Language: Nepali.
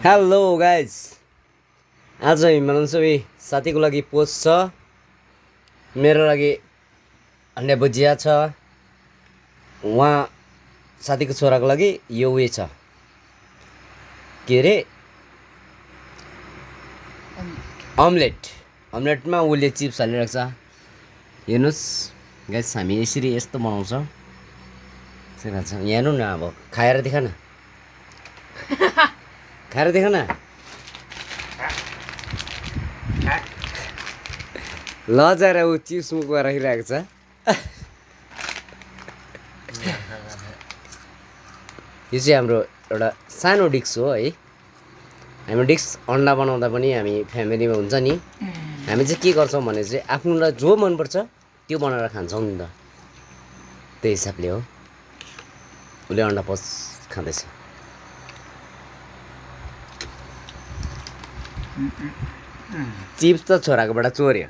हेलो गाइज, आज हामी बनाउँछौँ साथीको लागि पोस्ट छ, मेरो लागि अन्डा भुजिया छ, उहाँ साथीको छोराको लागि यो उयो छ के अरे अम्लेटमा उसले चिप्स हालिरहेको छ। हेर्नुहोस् गाइज, हामी यस्तो बनाउँछ। यहाँ हेर्नु न, अब खाएर देखा न, खाएर देखा न। लजाएर ऊ चिप्स मुखमा राखिरहेको छ। यो चाहिँ हाम्रो एउटा सानो डिस्क हो है। हामी डिस्क अन्डा बनाउँदा पनि हामी फ्यामिलीमा हुन्छ नि, हामी चाहिँ के गर्छौँ भने चाहिँ आफ्नोलाई जो मनपर्छ त्यो बनाएर खान्छौँ नि त। त्यही हिसाबले हो। उसले अन्डा पस खाँदैछ। चिप्स त छोराकोबाट चोर्यो।